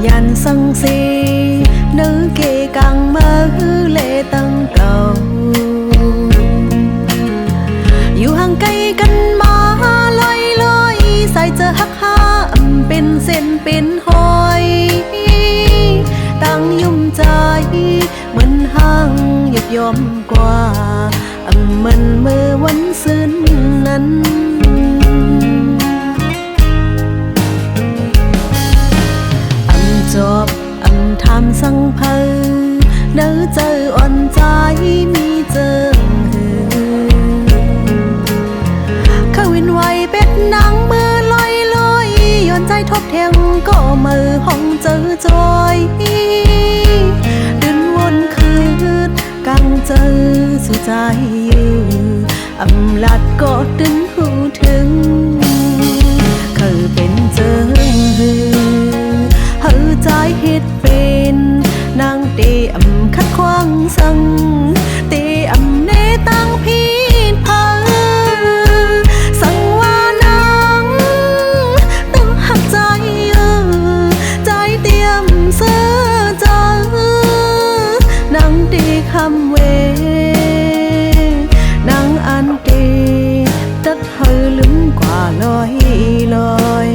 Dàn sân si nữ kia càng mơ lệ tăng cầuอยู่ห่างไกลกันมาลอยลอยใส่เจอหักหาเป็นเส้นเป็นหอยตั้งยุ่มใจเหมือนห่างหยบยอมกว่าเหมือนเมื่อวันซึ้งนั้นจบทำสังเพอเนื้อเจออ่อนใจมีเจอข้าวินไวเป็ดนางมือลอยลอยย้อนใจทบเทียงก็มือห้องเจอจอยดึนวนคืนกังเจอสู่ใจยืลาดก็ดึนหูถึงเคยเป็นเจอเฮอใจเฮ็ดเป็นนางเตขัดขวางสั่งเตเนตั้งพีดพาสั่งว่านางต้องหักใจใจเตรียมเสื้อเจอนางเตคำเวนางอันเตตัดเฮอลืมกว่าลอยลอย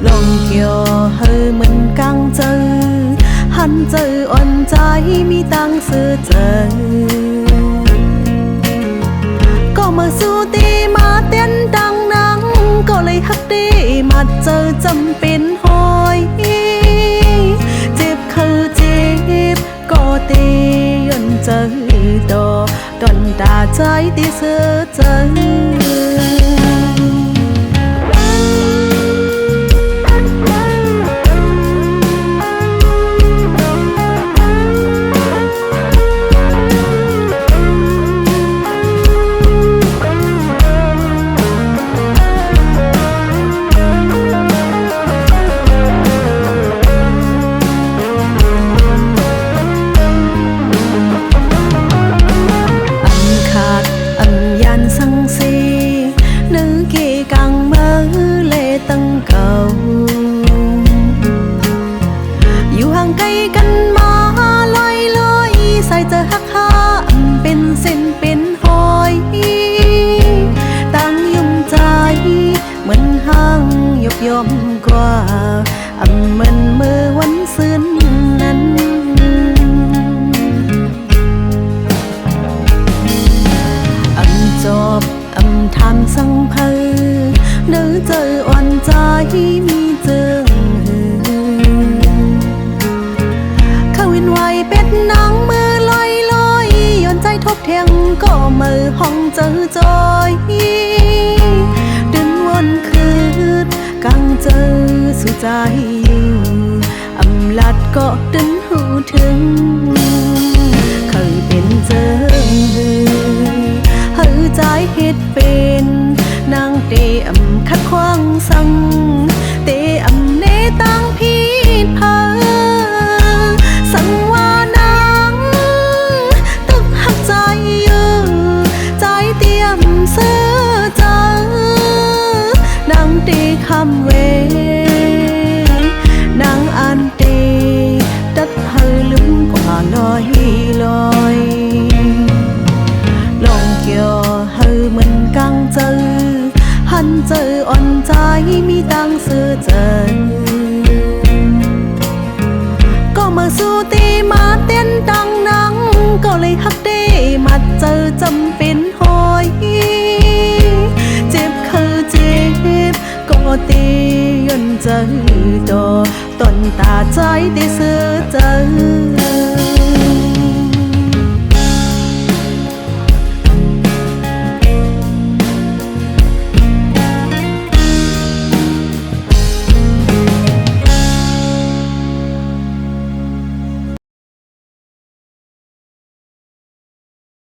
ลองเกี่ยวเฮอเหมือนกังเจอหันเจออ่อนใจมีตังเสือเจอก็มาสู้ตีมาเต้นดังนังก็เลยฮักดีมาเจอจำเป็นหอยเจ็บคือเจ็บก็ตีย่นเจอต่อตอนตาใจตีเสือเจออยู่ห่างไกลกันมาลอยลอยใส่เจอหักหาเป็นเส้นเป็นหอยตั้งยุ่มใจเหมือนห่างยบยอมกว่าเหมือนเมื่อวันซึ้งนั้นจบทำสังเพอเนื้อเจออ่อนใจมีเจอข้าวินไวเป็ดนางมือลอยลอยย้อนใจทบเทียงก็มือห้องเจอจอยดึนวนคืนกังเจอสู่ใจลาดก็ดึนหูถึงเคยเป็นเจอเฮอใจเฮ็ดเป็นนางเตขัดขวางสั่งเตเนตั้งพีดพาสั่งว่านางต้องหักใจใจเตรียมเสื้อเจอนางเตคำเวนางอันเตตัดเฮอลืมกว่าลอยลอยลองเกี่ยวเฮอเหมือนกังเจอหันเจออ่อนใจมีตังเสือเจอก็มาสู้ตีมาเต้นดังนังก็เลยฮักดีมาเจอจำเป็นหอยเจ็บคือเจ็บก็ตีย่นเจอต่อต้นตาใจตีเสือเจอ